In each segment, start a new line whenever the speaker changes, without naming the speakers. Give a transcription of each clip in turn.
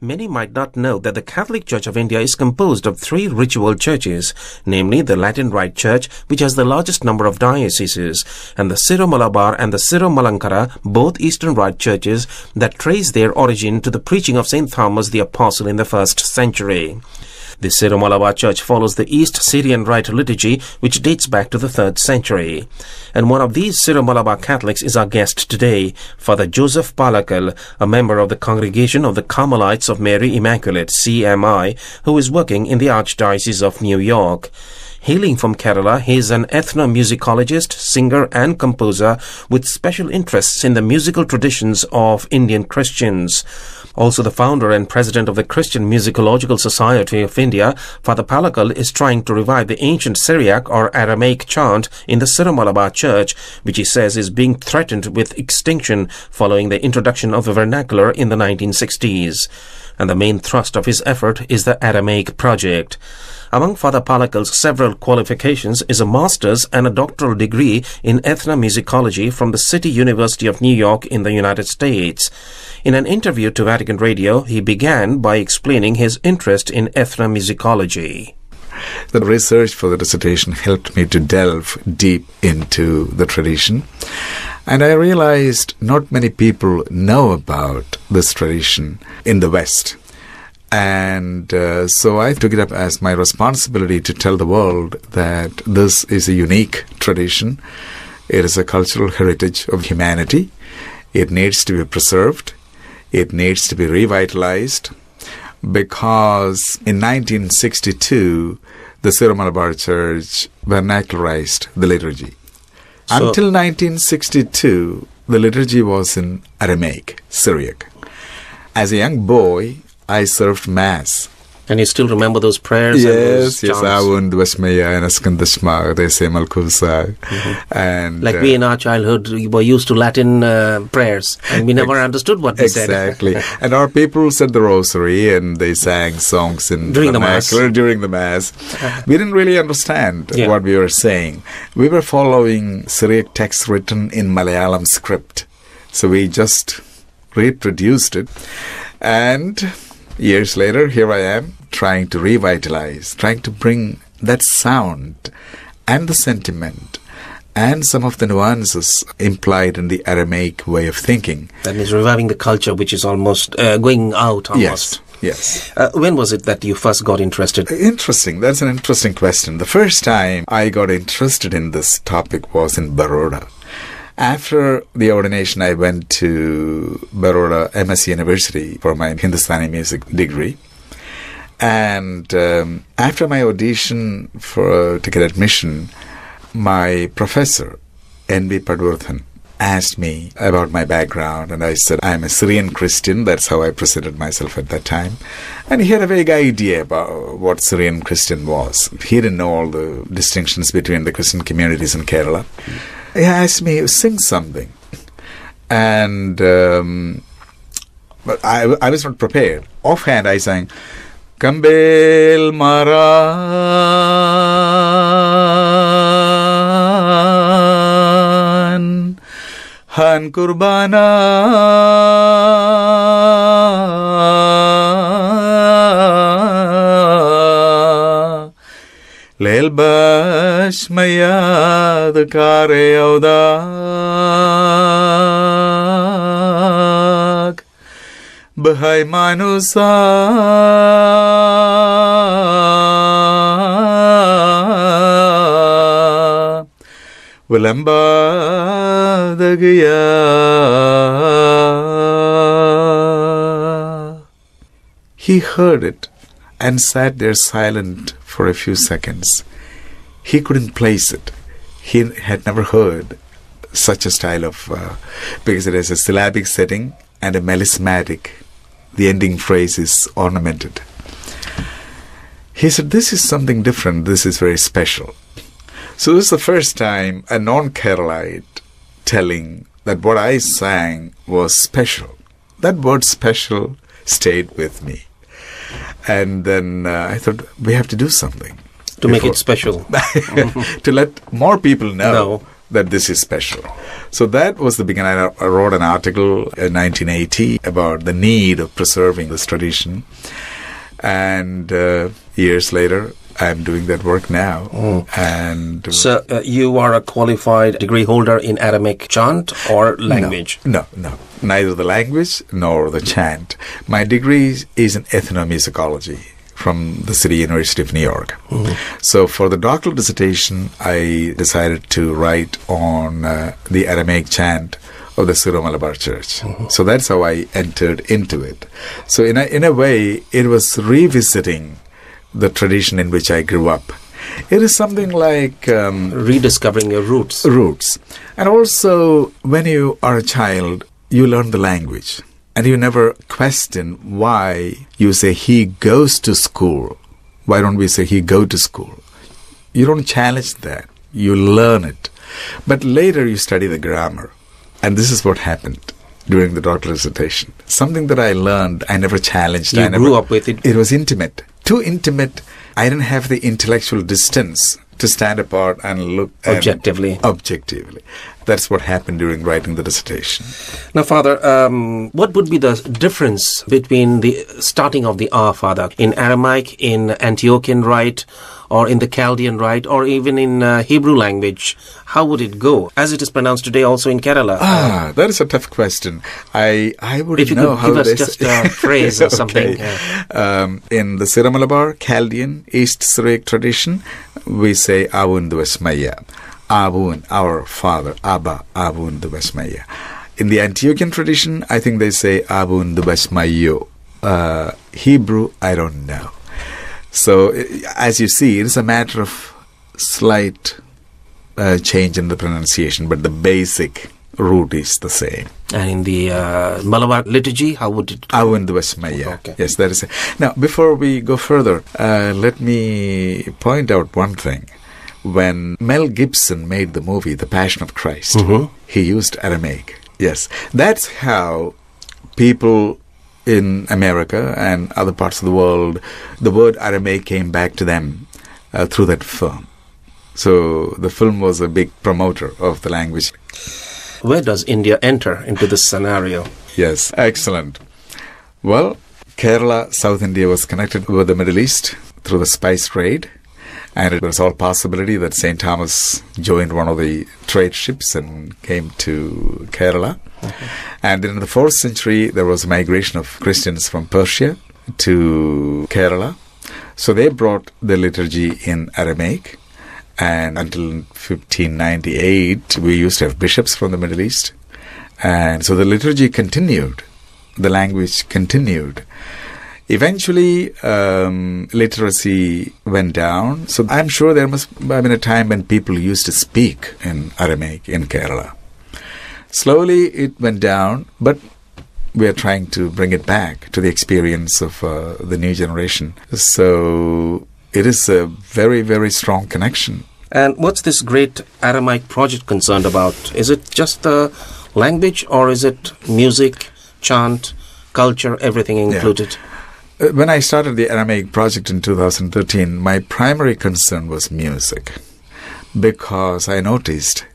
Many might not know that the Catholic Church of India is composed of three ritual churches, namely the Latin Rite Church, which has the largest number of dioceses, and the Syro-Malabar and the Syro-Malankara, both Eastern Rite churches that trace their origin to the preaching of St. Thomas the Apostle in the 1st century. The Syro-Malabar Church follows the East Syrian Rite liturgy, which dates back to the 3rd century. And one of these Syro-Malabar Catholics is our guest today, Father Joseph Palackal, a member of the Congregation of the Carmelites of Mary Immaculate, CMI, who is working in the Archdiocese of New York. Hailing from Kerala, he is an ethnomusicologist, singer and composer with special interests in the musical traditions of Indian Christians. Also the founder and president of the Christian Musicological Society of India, Father Palackal is trying to revive the ancient Syriac or Aramaic chant in the Syro-Malabar Church, which he says is being threatened with extinction following the introduction of the vernacular in the 1960s. And the main thrust of his effort is the Aramaic Project. Among Father Palackal's several qualifications is a master's and a doctoral degree in ethnomusicology from the City University of New York in the United States. In an interview to Vatican Radio, he began by explaining his interest in ethnomusicology.
The research for the dissertation helped me to delve deep into the tradition. And I realized not many people know about this tradition in the West. And so I took it up as my responsibility to tell the world that this is a unique tradition. It is a cultural heritage of humanity. It needs to be preserved. It needs to be revitalized, because in 1962, the Syro-Malabar Church vernacularized the liturgy. Until 1962, the liturgy was in Aramaic, Syriac. As a young boy, I served Mass.
And you still remember those prayers?
Yes, yes. Avund Vasmaya and Askandashma, they say Malkusa. And
like we in our childhood, we were used to Latin prayers, and we never understood what they said.
Exactly. And our people said the rosary, and they sang songs in
during the Mass.
During the Mass. We didn't really understand what we were saying. We were following Syriac texts written in Malayalam script. So we just reproduced it. And years later, here I am, trying to revitalize, trying to bring that sound and the sentiment and some of the nuances implied in the Aramaic way of thinking.
That means reviving the culture, which is almost going out almost.
Yes.
When was it that you first got interested?
Interesting. That's an interesting question. The first time I got interested in this topic was in Baroda. After the ordination, I went to Baroda MSc University for my Hindustani music degree. And after my audition to get admission, my professor, N.B. Padwarthan, asked me about my background. And I said, I'm a Syrian Christian. That's how I presented myself at that time. And he had a vague idea about what Syrian Christian was. He didn't know all the distinctions between the Christian communities in Kerala. He asked me to sing something, and but I was not prepared. Offhand, I sang, Kambel Maran Han Kurbana Lel Bashmayad Kare Audak Bahai Manusa Vilamba Dagya. He heard it and sat there silent for a few seconds. He couldn't place it. He had never heard such a style of, because it has a syllabic setting and a melismatic. The ending phrase is ornamented. He said, this is something different. This is very special. So this is the first time a non-Keralite telling that what I sang was special. That word special stayed with me. And then I thought, we have to do something.
To make it special.
To let more people know that this is special. So that was the beginning. I wrote an article in 1980 about the need of preserving this tradition. And years later, I'm doing that work now. And
so you are a qualified degree holder in Aramaic chant or language?
No. Neither the language nor the chant. My degree is in ethnomusicology from the City University of New York. So for the doctoral dissertation, I decided to write on the Aramaic chant of the Syro-Malabar Church. So that's how I entered into it. So in a way, it was revisiting the tradition in which I grew up. It is something like
rediscovering your roots.
And also, when you are a child, you learn the language. And you never question why you say he goes to school. Why don't we say he go to school? You don't challenge that. You learn it. But later you study the grammar. And this is what happened during the doctoral dissertation. Something that I learned, I never challenged.
You grew up with it.
It was intimate. Too intimate. I didn't have the intellectual distance to stand apart and look
objectively.
That's what happened during writing the dissertation.
Now, Father, what would be the difference between the starting of the Our Father in Aramaic, in Antiochian Rite, or in the Chaldean Rite, or even in Hebrew language? How would it go, as it is pronounced today also in Kerala?
That is a tough question. I wouldn't
if you
know
could
how
give us just a phrase or something.
In the Syro-Malabar, Chaldean, East Syriac tradition, we say Avun Dvasmaya. Avun, our father. Abba, Avun Dvasmaya. In the Antiochian tradition, I think they say Avun Dvasmayo. Hebrew, I don't know. So, as you see, it is a matter of slight change in the pronunciation, but the basic root is the same.
And in the Malabar liturgy, how would it go?
Avun Dvasmaya.
Okay.
Yes, that is it. Now, before we go further, let me point out one thing. When Mel Gibson made the movie The Passion of Christ, he used Aramaic. Yes, that's how people in America and other parts of the world, the word Aramaic came back to them through that film. So the film was a big promoter of the language.
Where does India enter into this scenario?
Yes, excellent. Well, Kerala, South India was connected with the Middle East through the spice trade. And it was all possibility that St. Thomas joined one of the trade ships and came to Kerala. And in the 4th century, there was a migration of Christians from Persia to Kerala. So they brought the liturgy in Aramaic. And until 1598, we used to have bishops from the Middle East. And so the liturgy continued. The language continued. Eventually, literacy went down. So I'm sure there must have been a time when people used to speak in Aramaic in Kerala. Slowly it went down, but we are trying to bring it back to the experience of the new generation. So it is a very, very strong connection.
And what's this great Aramaic project concerned about? Is it just the language, or is it music, chant, culture, everything included?
Yeah. When I started the Aramaic Project in 2013, my primary concern was music, because I noticed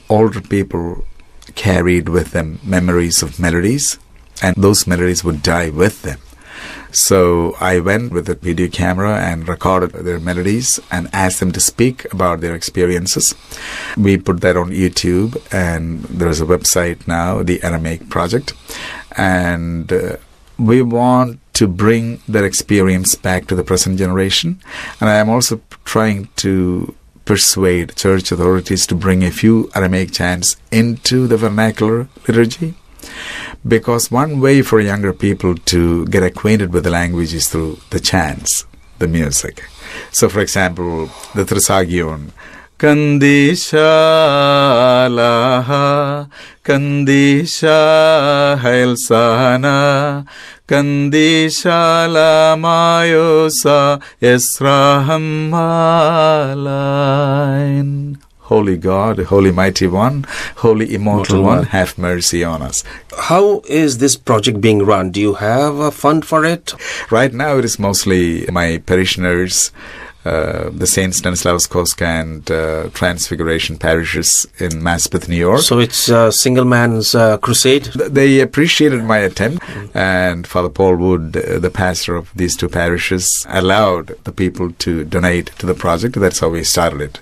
older people carried with them memories of melodies, and those melodies would die with them. So I went with a video camera and recorded their melodies and asked them to speak about their experiences. We put that on YouTube, and there is a website now, the Aramaic Project, and we want to bring that experience back to the present generation. And I am also trying to persuade church authorities to bring a few Aramaic chants into the vernacular liturgy, because one way for younger people to get acquainted with the language is through the chants, the music. So, for example, the Trisagion, Kandisha laha, Kandisha hailsana, Kandisha la mayosa esrahamalain. Holy God, Holy Mighty One, Holy Immortal One, have mercy on us.
How is this project being run? Do you have a fund for it?
Right now it is mostly my parishioners the St. Stanislaus Kostka and Transfiguration parishes in Maspeth, New York.
So it's a single man's crusade?
They appreciated my attempt, and Father Paul Wood, the pastor of these two parishes, allowed the people to donate to the project. That's how we started it.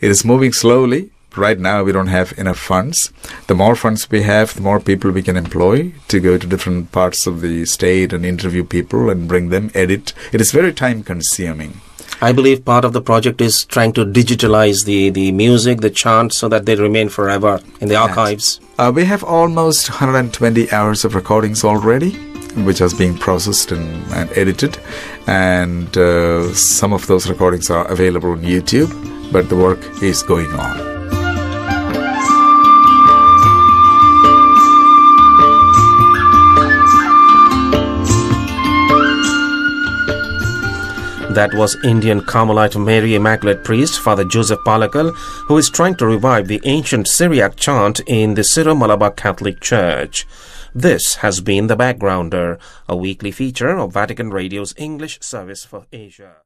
It is moving slowly. Right now, we don't have enough funds. The more funds we have, the more people we can employ to go to different parts of the state and interview people and bring them, edit. It is very time-consuming.
I believe part of the project is trying to digitalize the music, the chants, so that they remain forever in the archives.
We have almost 120 hours of recordings already, which is being processed and edited. And some of those recordings are available on YouTube, but the work is going on.
That was Indian Carmelite Mary Immaculate priest Father Joseph Palackal, who is trying to revive the ancient Syriac chant in the Syro-Malabar Catholic Church. This has been The Backgrounder, a weekly feature of Vatican Radio's English service for Asia.